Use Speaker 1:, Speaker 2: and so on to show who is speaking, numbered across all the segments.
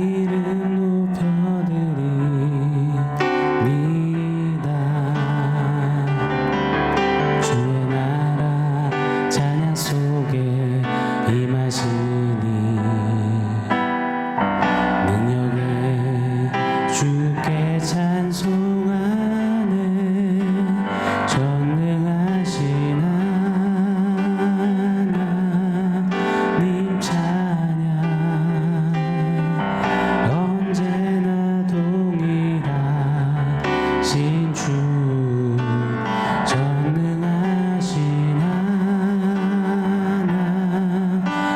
Speaker 1: 이름 높여드립니다. 주의 나라 찬양 속에 임하시니 능력에 주께 찬송하네. 전능하신 하나님 찬양 언제나 동일하신 주. 전능하신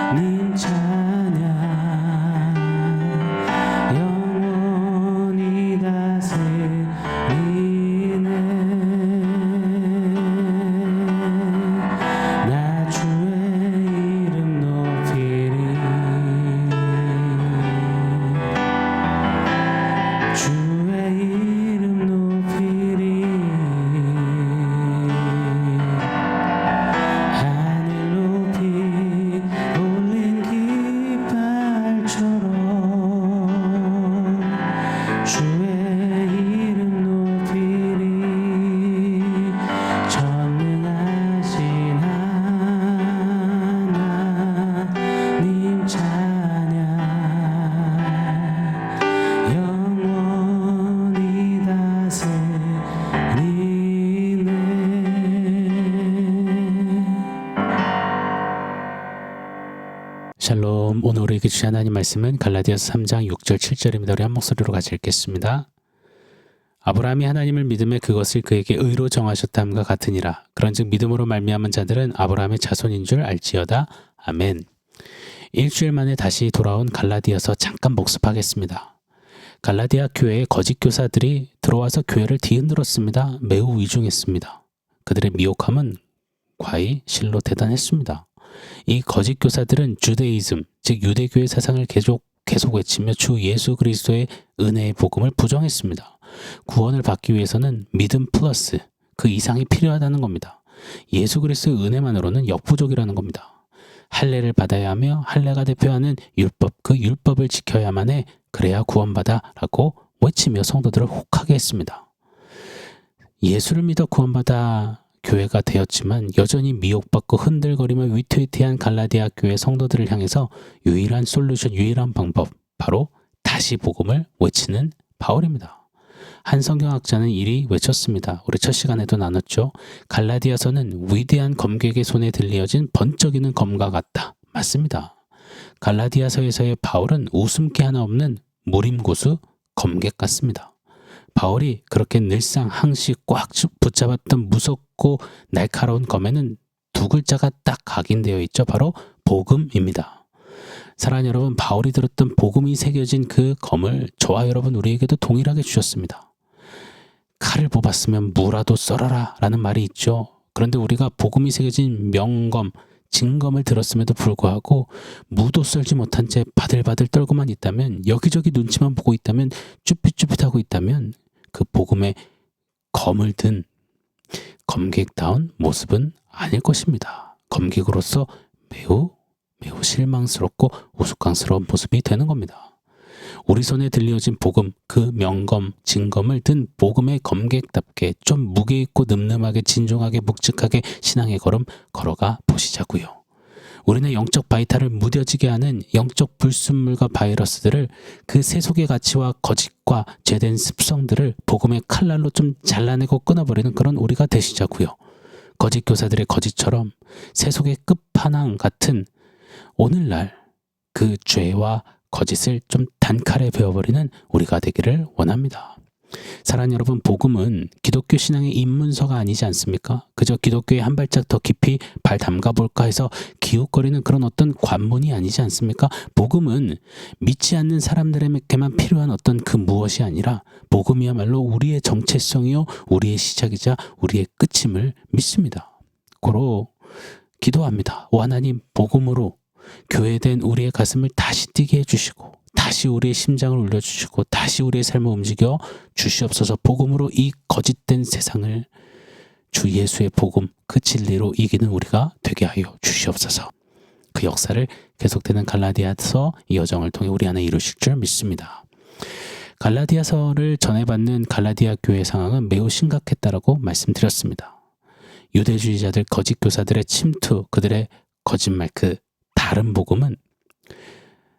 Speaker 1: 하나님 찬양 영원히 다스리네. 나 주의 이름 높이리. 주의 이름 높이리. 하늘 높이 올린 깃발처럼 주의 이름 높이리. 전능하신 하나님 찬양 영원히 다스리네. 샬롬. 오늘 우리에게 주신 하나님 말씀은 갈라디아서 3장 6절 7절입니다. 우리 한 목소리로 같이 읽겠습니다. 아브라함이 하나님을 믿음에 그것을 그에게 의로 정하셨다함과 같으니라. 그런즉 믿음으로 말미암은 자들은 아브라함의 자손인 줄 알지어다. 아멘. 일주일 만에 다시 돌아온 갈라디아서 잠깐 복습하겠습니다. 갈라디아 교회에 거짓 교사들이 들어와서 교회를 뒤흔들었습니다. 매우 위중했습니다. 그들의 미혹함은 과히 실로 대단했습니다. 이 거짓 교사들은 주데이즘, 즉 유대교의 사상을 계속 외치며 주 예수 그리스도의 은혜의 복음을 부정했습니다. 구원을 받기 위해서는 믿음 플러스 그 이상이 필요하다는 겁니다. 예수 그리스도의 은혜만으로는 역부족이라는 겁니다. 할례를 받아야 하며 할례가 대표하는 율법, 그 율법을 지켜야만 해. 그래야 구원받아 라고 외치며 성도들을 혹하게 했습니다. 예수를 믿어 구원받아 교회가 되었지만 여전히 미혹받고 흔들거리며 위태위태한 갈라디아 교회 성도들을 향해서 유일한 솔루션, 유일한 방법, 바로 다시 복음을 외치는 바울입니다. 한 성경학자는 이리 외쳤습니다. 우리 첫 시간에도 나눴죠. 갈라디아서는 위대한 검객의 손에 들려진 번쩍이는 검과 같다. 맞습니다. 갈라디아서에서의 바울은 웃음기 하나 없는 무림고수 검객 같습니다. 바울이 그렇게 늘상 항시 꽉 붙잡았던 무섭고 날카로운 검에는 두 글자가 딱 각인되어 있죠. 바로 복음입니다. 사랑하는 여러분, 바울이 들었던 복음이 새겨진 그 검을 저와 여러분 우리에게도 동일하게 주셨습니다. 칼을 뽑았으면 무라도 썰어라 라는 말이 있죠. 그런데 우리가 복음이 새겨진 명검, 진검을 들었음에도 불구하고 무도 썰지 못한 채 바들바들 떨고만 있다면, 여기저기 눈치만 보고 있다면, 쭈삣쭈삣하고 있다면 그 복음의 검을 든 검객다운 모습은 아닐 것입니다. 검객으로서 매우 실망스럽고 우스꽝스러운 모습이 되는 겁니다. 우리 손에 들려진 복음, 그 명검, 진검을 든 복음의 검객답게 좀 무게 있고 늠름하게 진중하게 묵직하게 신앙의 걸음 걸어가 보시자고요. 우리는 영적 바이탈을 무뎌지게 하는 영적 불순물과 바이러스들을, 그 세속의 가치와 거짓과 죄된 습성들을 복음의 칼날로 좀 잘라내고 끊어버리는 그런 우리가 되시자고요. 거짓 교사들의 거짓처럼 세속의 끝판왕 같은 오늘날 그 죄와 거짓을 좀 단칼에 베어버리는 우리가 되기를 원합니다. 사랑하는 여러분, 복음은 기독교 신앙의 입문서가 아니지 않습니까? 그저 기독교에 한 발짝 더 깊이 발 담가볼까 해서 기웃거리는 그런 어떤 관문이 아니지 않습니까? 복음은 믿지 않는 사람들에게만 필요한 어떤 그 무엇이 아니라 복음이야말로 우리의 정체성이요, 우리의 시작이자 우리의 끝임을 믿습니다. 고로 기도합니다. 오 하나님, 복음으로 교회된 우리의 가슴을 다시 뛰게 해주시고, 다시 우리의 심장을 울려주시고, 다시 우리의 삶을 움직여 주시옵소서. 복음으로 이 거짓된 세상을 주 예수의 복음, 그 진리로 이기는 우리가 되게 하여 주시옵소서. 그 역사를 계속되는 갈라디아서 이 여정을 통해 우리 안에 이루실 줄 믿습니다. 갈라디아서를 전해받는 갈라디아 교회 상황은 매우 심각했다라고 말씀드렸습니다. 유대주의자들 거짓 교사들의 침투, 그들의 거짓말, 그 다른 복음은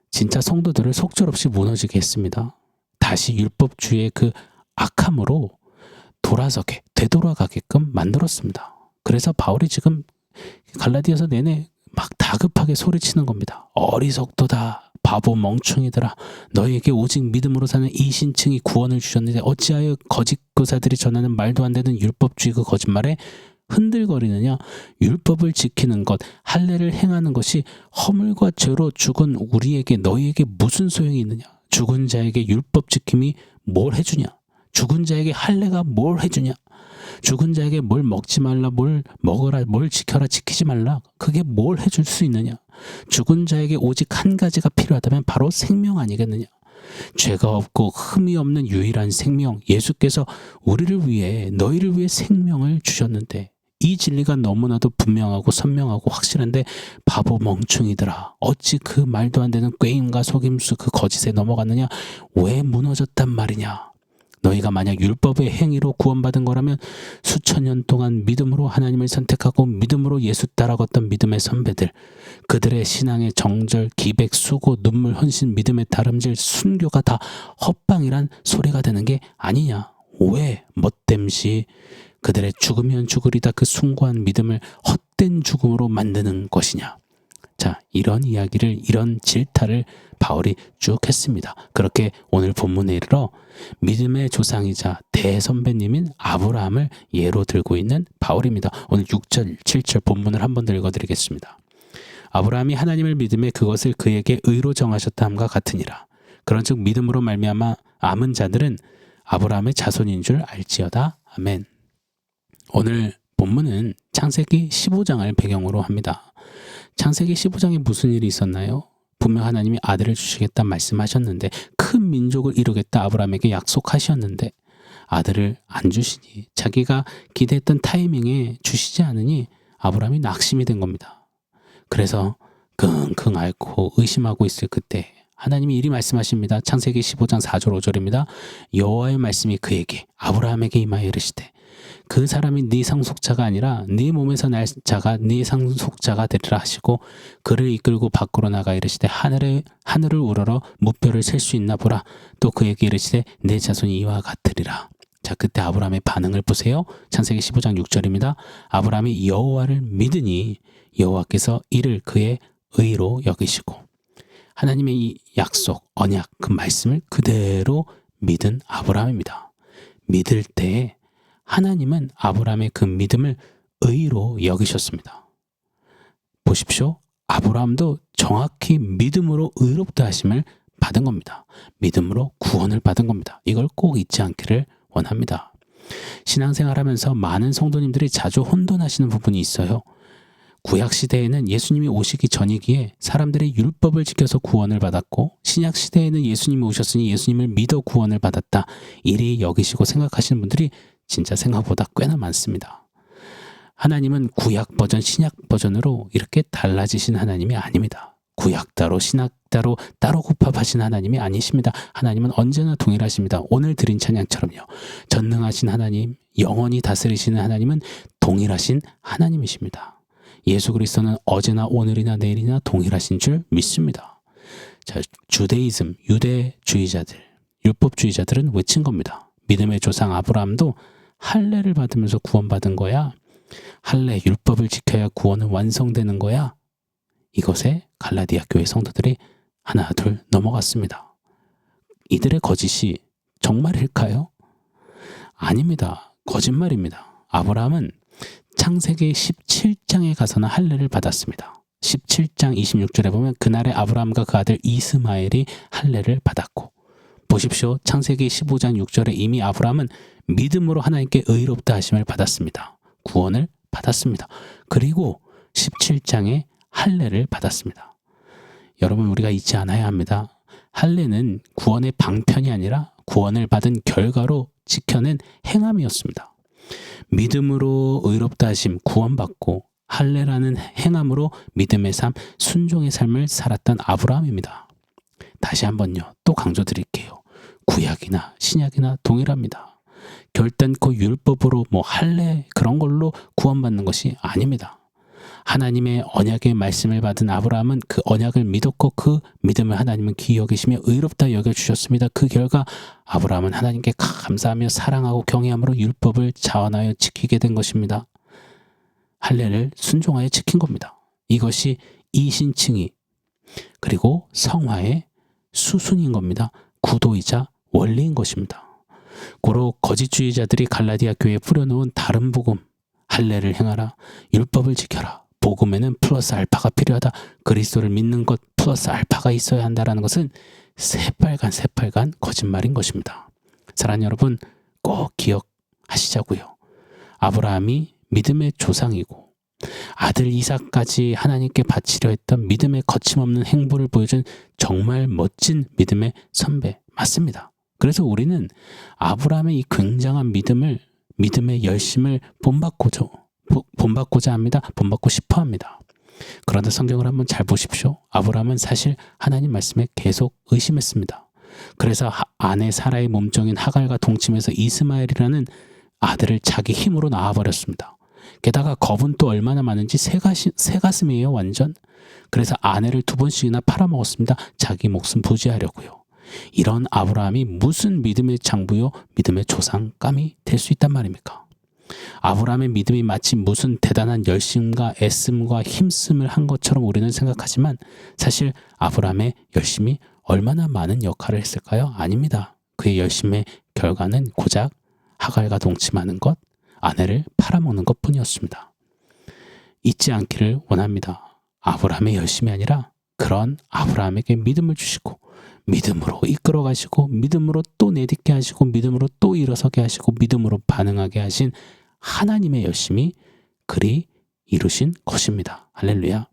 Speaker 1: 진짜 성도들을 속절없이 무너지게 했습니다. 다시 율법주의의 그 악함으로 돌아서게, 되돌아가게끔 만들었습니다. 그래서 바울이 지금 갈라디아서 내내 막 다급하게 소리치는 겁니다. 어리석도다, 바보 멍충이들아, 너희에게 오직 믿음으로 사는 이 신층이 구원을 주셨는데 어찌하여 거짓 교사들이 전하는 말도 안 되는 율법주의 그 거짓말에 흔들거리느냐. 율법을 지키는 것, 할례를 행하는 것이 허물과 죄로 죽은 우리에게, 너희에게 무슨 소용이 있느냐. 죽은 자에게 율법 지킴이 뭘 해주냐. 죽은 자에게 할례가 뭘 해주냐. 죽은 자에게 뭘 먹지 말라, 뭘 먹어라, 뭘 지켜라, 지키지 말라, 그게 뭘 해줄 수 있느냐. 죽은 자에게 오직 한 가지가 필요하다면 바로 생명 아니겠느냐. 죄가 없고 흠이 없는 유일한 생명, 예수께서 우리를 위해, 너희를 위해 생명을 주셨는데 이 진리가 너무나도 분명하고 선명하고 확실한데 바보 멍충이들아, 어찌 그 말도 안 되는 꾀임과 속임수 그 거짓에 넘어갔느냐. 왜 무너졌단 말이냐. 너희가 만약 율법의 행위로 구원받은 거라면 수천 년 동안 믿음으로 하나님을 선택하고 믿음으로 예수 따라갔던 믿음의 선배들, 그들의 신앙의 정절, 기백, 수고, 눈물, 헌신, 믿음의 다름질, 순교가 다 헛방이란 소리가 되는 게 아니냐. 왜 멋댐시 그들의 죽으면 죽으리다 그 숭고한 믿음을 헛된 죽음으로 만드는 것이냐. 자, 이런 이야기를, 이런 질타를 바울이 쭉 했습니다. 그렇게 오늘 본문에 이르러 믿음의 조상이자 대선배님인 아브라함을 예로 들고 있는 바울입니다. 오늘 6절, 7절 본문을 한 번 더 읽어드리겠습니다. 아브라함이 하나님을 믿음에 그것을 그에게 의로 정하셨다 함과 같으니라. 그런즉 믿음으로 말미암아 암은 자들은 아브라함의 자손인 줄 알지어다. 아멘. 오늘 본문은 창세기 15장을 배경으로 합니다. 창세기 15장에 무슨 일이 있었나요? 분명 하나님이 아들을 주시겠다 말씀하셨는데, 큰 민족을 이루겠다 아브라함에게 약속하셨는데 아들을 안 주시니, 자기가 기대했던 타이밍에 주시지 않으니 아브라함이 낙심이 된 겁니다. 그래서 끙끙 앓고 의심하고 있을 그때 하나님이 이리 말씀하십니다. 창세기 15장 4절 5절입니다. 여호와의 말씀이 그에게, 아브라함에게 임하여 이르시되 그 사람이 네 상속자가 아니라 네 몸에서 날 자가 네 상속자가 되리라 하시고 그를 이끌고 밖으로 나가 이르시되 하늘을 우러러 무뼈를 셀 수 있나 보라. 또 그에게 이르시되 내 자손이 이와 같으리라. 자, 그때 아브라함의 반응을 보세요. 창세기 15장 6절입니다. 아브라함이 여호와를 믿으니 여호와께서 이를 그의 의로 여기시고, 하나님의 이 약속, 언약, 그 말씀을 그대로 믿은 아브라함입니다. 믿을 때에 하나님은 아브라함의 그 믿음을 의로 여기셨습니다. 보십시오. 아브라함도 정확히 믿음으로 의롭다 하심을 받은 겁니다. 믿음으로 구원을 받은 겁니다. 이걸 꼭 잊지 않기를 원합니다. 신앙생활하면서 많은 성도님들이 자주 혼돈하시는 부분이 있어요. 구약시대에는 예수님이 오시기 전이기에 사람들이 율법을 지켜서 구원을 받았고, 신약시대에는 예수님이 오셨으니 예수님을 믿어 구원을 받았다, 이리 여기시고 생각하시는 분들이 진짜 생각보다 꽤나 많습니다. 하나님은 구약 버전, 신약 버전으로 이렇게 달라지신 하나님이 아닙니다. 구약 따로, 신약 따로, 따로 곱합하신 하나님이 아니십니다. 하나님은 언제나 동일하십니다. 오늘 드린 찬양처럼요. 전능하신 하나님, 영원히 다스리시는 하나님은 동일하신 하나님이십니다. 예수 그리스도는 어제나 오늘이나 내일이나 동일하신 줄 믿습니다. 자, 주데이즘, 유대주의자들, 율법주의자들은 외친 겁니다. 믿음의 조상 아브라함도 할례를 받으면서 구원받은 거야. 할례, 율법을 지켜야 구원은 완성되는 거야. 이것에 갈라디아 교회 성도들이 하나 둘 넘어갔습니다. 이들의 거짓이 정말일까요? 아닙니다. 거짓말입니다. 아브라함은 창세기 17장에 가서는 할례를 받았습니다. 17장 26절에 보면 그날에 아브라함과 그 아들 이스마엘이 할례를 받았고, 보십시오. 창세기 15장 6절에 이미 아브라함은 믿음으로 하나님께 의롭다 하심을 받았습니다. 구원을 받았습니다. 그리고 17장에 할례를 받았습니다. 여러분, 우리가 잊지 않아야 합니다. 할례는 구원의 방편이 아니라 구원을 받은 결과로 지켜낸 행함이었습니다. 믿음으로 의롭다 하심, 구원받고 할례라는 행함으로 믿음의 삶, 순종의 삶을 살았던 아브라함입니다. 다시 한번요, 또 강조드릴게요. 구약이나 신약이나 동일합니다. 결단코 율법으로 할례 그런 걸로 구원받는 것이 아닙니다. 하나님의 언약의 말씀을 받은 아브라함은 그 언약을 믿었고 그 믿음을 하나님은 귀히 여기시며 의롭다 여겨주셨습니다. 그 결과 아브라함은 하나님께 감사하며 사랑하고 경외함으로 율법을 자원하여 지키게 된 것입니다. 할례를 순종하여 지킨 겁니다. 이것이 이신칭의 그리고 성화의 수순인 겁니다. 구도이자 원리인 것입니다. 고로 거짓주의자들이 갈라디아 교회에 뿌려놓은 다른 복음, 할례를 행하라, 율법을 지켜라, 복음에는 플러스 알파가 필요하다, 그리스도를 믿는 것 플러스 알파가 있어야 한다라는 것은 새빨간 거짓말인 것입니다. 사랑하는 여러분, 꼭 기억하시자고요. 아브라함이 믿음의 조상이고 아들 이삭까지 하나님께 바치려 했던 믿음의 거침없는 행보를 보여준 정말 멋진 믿음의 선배 맞습니다. 그래서 우리는 아브라함의 이 굉장한 믿음의 열심을 본받고자 합니다. 본받고 싶어 합니다. 그런데 성경을 한번 잘 보십시오. 아브라함은 사실 하나님 말씀에 계속 의심했습니다. 그래서 아내 사라의 몸종인 하갈과 동침해서 이스마엘이라는 아들을 자기 힘으로 낳아버렸습니다. 게다가 겁은 또 얼마나 많은지 새가슴이에요, 완전. 그래서 아내를 2번씩이나 팔아먹었습니다. 자기 목숨 부지하려고요. 이런 아브라함이 무슨 믿음의 장부요, 믿음의 조상감이 될 수 있단 말입니까? 아브라함의 믿음이 마치 무슨 대단한 열심과 애씀과 힘씀을 한 것처럼 우리는 생각하지만 사실 아브라함의 열심이 얼마나 많은 역할을 했을까요? 아닙니다. 그의 열심의 결과는 고작 하갈과 동침하는 것, 아내를 팔아먹는 것뿐이었습니다. 잊지 않기를 원합니다. 아브라함의 열심이 아니라 그런 아브라함에게 믿음을 주시고 믿음으로 이끌어 가시고 믿음으로 또 내딛게 하시고 믿음으로 또 일어서게 하시고 믿음으로 반응하게 하신 하나님의 열심이 그리 이루신 것입니다. 할렐루야.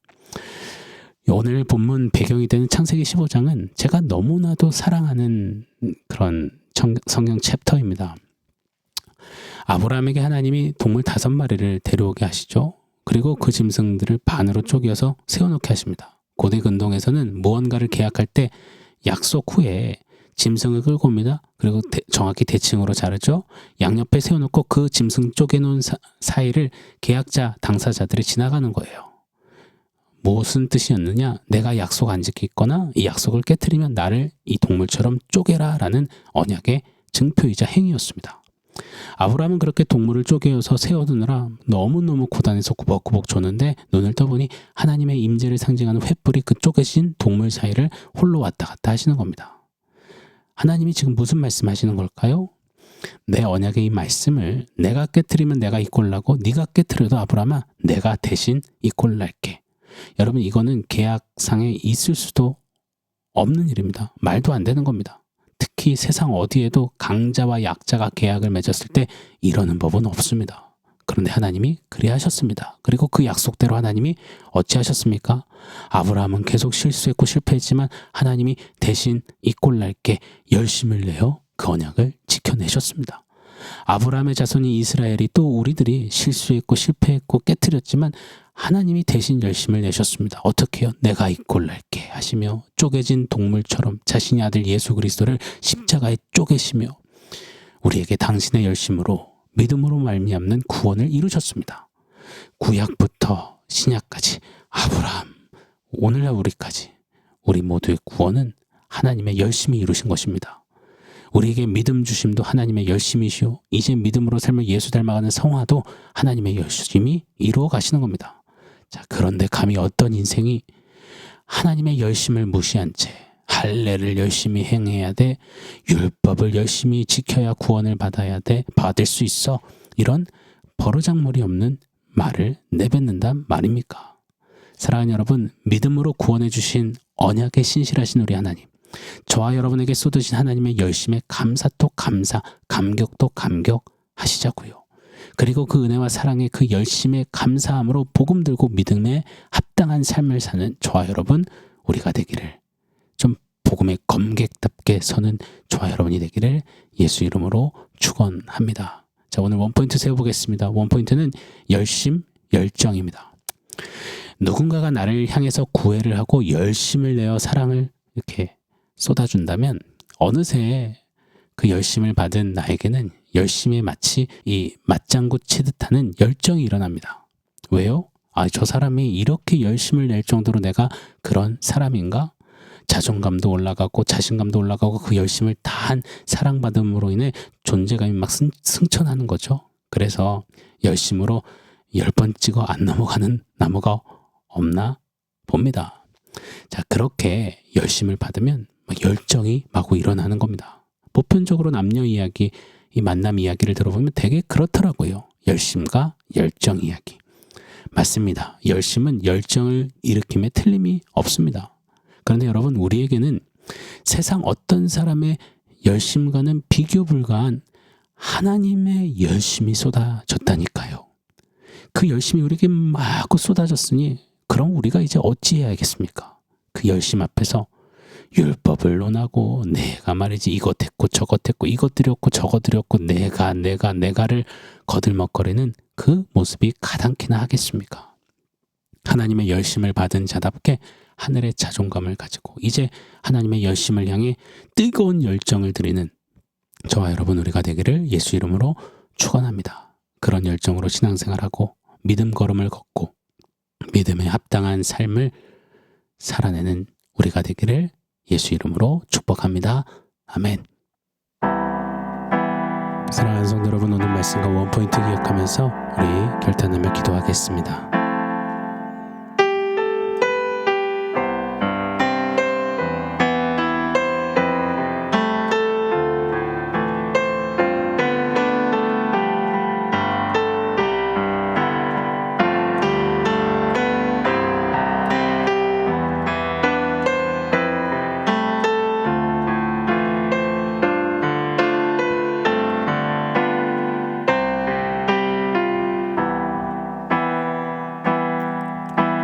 Speaker 1: 오늘 본문 배경이 되는 창세기 15장은 제가 너무나도 사랑하는 그런 성경 챕터입니다. 아브라함에게 하나님이 동물 5마리를 데려오게 하시죠. 그리고 그 짐승들을 반으로 쪼개서 세워놓게 하십니다. 고대 근동에서는 무언가를 계약할 때 약속 후에 짐승을 끌고 옵니다. 그리고 정확히 대칭으로 자르죠. 양옆에 세워놓고 그 짐승 쪼개놓은 사이를 계약자, 당사자들이 지나가는 거예요. 무슨 뜻이었느냐? 내가 약속 안 지키거나 이 약속을 깨트리면 나를 이 동물처럼 쪼개라 라는 언약의 증표이자 행위였습니다. 아브라함은 그렇게 동물을 쪼개어서 세워두느라 너무너무 고단해서 구벅구벅 줬는데 눈을 떠보니 하나님의 임재를 상징하는 횃불이 그 쪼개진 동물 사이를 홀로 왔다 갔다 하시는 겁니다. 하나님이 지금 무슨 말씀하시는 걸까요? 내 언약의 이 말씀을 내가 깨트리면 내가 이꼴나고 네가 깨트려도 아브라함아 내가 대신 이꼴날게. 여러분 이거는 계약상에 있을 수도 없는 일입니다. 말도 안 되는 겁니다. 특히 세상 어디에도 강자와 약자가 계약을 맺었을 때 이러는 법은 없습니다. 그런데 하나님이 그리하셨습니다. 그리고 그 약속대로 하나님이 어찌하셨습니까? 아브라함은 계속 실수했고 실패했지만 하나님이 대신 이꼴날게 열심을 내어 그 언약을 지켜내셨습니다. 아브라함의 자손이 이스라엘이 또 우리들이 실수했고 실패했고 깨트렸지만 하나님이 대신 열심을 내셨습니다. 어떻게 해요? 내가 이꼴날게 하시며 쪼개진 동물처럼 자신의 아들 예수 그리스도를 십자가에 쪼개시며 우리에게 당신의 열심으로 믿음으로 말미암는 구원을 이루셨습니다. 구약부터 신약까지 아브라함, 오늘날 우리까지 우리 모두의 구원은 하나님의 열심히 이루신 것입니다. 우리에게 믿음 주심도 하나님의 열심이시오. 이제 믿음으로 삶을 예수 닮아가는 성화도 하나님의 열심이 이루어 가시는 겁니다. 자, 그런데 감히 어떤 인생이 하나님의 열심을 무시한 채 할례를 열심히 행해야 돼, 율법을 열심히 지켜야 구원을 받을 수 있어, 이런 버르장머리 없는 말을 내뱉는단 말입니까? 사랑하는 여러분, 믿음으로 구원해 주신 언약에 신실하신 우리 하나님, 저와 여러분에게 쏟으신 하나님의 열심에 감사도 감사, 감격도 감격하시자고요. 그리고 그 은혜와 사랑의 그 열심에 감사함으로 복음 들고 믿음에 합당한 삶을 사는 저와 여러분 우리가 되기를, 좀 복음의 검객답게 서는 저와 여러분이 되기를 예수 이름으로 축원합니다. 자, 오늘 원포인트 세워보겠습니다. 원포인트는 열심, 열정입니다. 누군가가 나를 향해서 구애를 하고 열심을 내어 사랑을 이렇게 쏟아준다면 어느새 그 열심을 받은 나에게는 열심에 마치 이 맞장구 치듯 하는 열정이 일어납니다. 왜요? 저 사람이 이렇게 열심을 낼 정도로 내가 그런 사람인가? 자존감도 올라가고 자신감도 올라가고 그 열심을 다한 사랑받음으로 인해 존재감이 막 승천하는 거죠. 그래서 열심으로 10번 찍어 안 넘어가는 나무가 없나 봅니다. 자, 그렇게 열심을 받으면 막 열정이 마구 일어나는 겁니다. 보편적으로 남녀 이야기, 이 만남 이야기를 들어보면 되게 그렇더라고요. 열심과 열정 이야기. 맞습니다. 열심은 열정을 일으킴에 틀림이 없습니다. 그런데 여러분, 우리에게는 세상 어떤 사람의 열심과는 비교 불가한 하나님의 열심이 쏟아졌다니까요. 그 열심이 우리에게 마구 쏟아졌으니 그럼 우리가 이제 어찌해야겠습니까? 그 열심 앞에서 율법을 논하고 내가 말이지 이것 했고 저것 했고 이것 드렸고 저것 드렸고 내가를 거들먹거리는 그 모습이 가당키나 하겠습니까? 하나님의 열심을 받은 자답게 하늘의 자존감을 가지고 이제 하나님의 열심을 향해 뜨거운 열정을 드리는 저와 여러분 우리가 되기를 예수 이름으로 축원합니다. 그런 열정으로 신앙생활하고 믿음 걸음을 걷고 믿음에 합당한 삶을 살아내는 우리가 되기를 예수 이름으로 축복합니다. 아멘. 사랑하는 성도 여러분, 오늘 말씀과 원포인트 기억하면서 우리 결단하며 기도하겠습니다.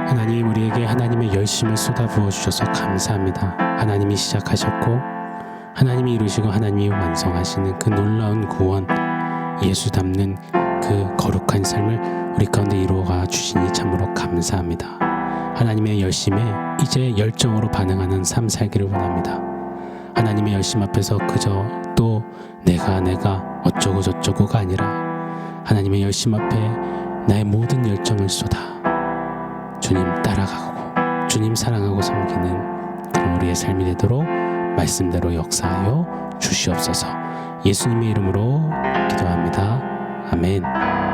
Speaker 1: 하나님, 우리에게 하나님의 열심을 쏟아부어 주셔서 감사합니다. 하나님이 시작하셨고 하나님이 이루시고 하나님이 완성하시는 그 놀라운 구원, 예수 닮는 그 거룩한 삶을 우리 가운데 이루어가 주시니 참으로 감사합니다. 하나님의 열심에 이제 열정으로 반응하는 삶 살기를 원합니다. 하나님의 열심 앞에서 그저 또 내가 어쩌고 저쩌고가 아니라 하나님의 열심 앞에 나의 모든 열정을 쏟아 주님 따라가고 주님 사랑하고 섬기는 우리의 삶이 되도록 말씀대로 역사하여 주시옵소서. 예수님의 이름으로 기도합니다. 아멘.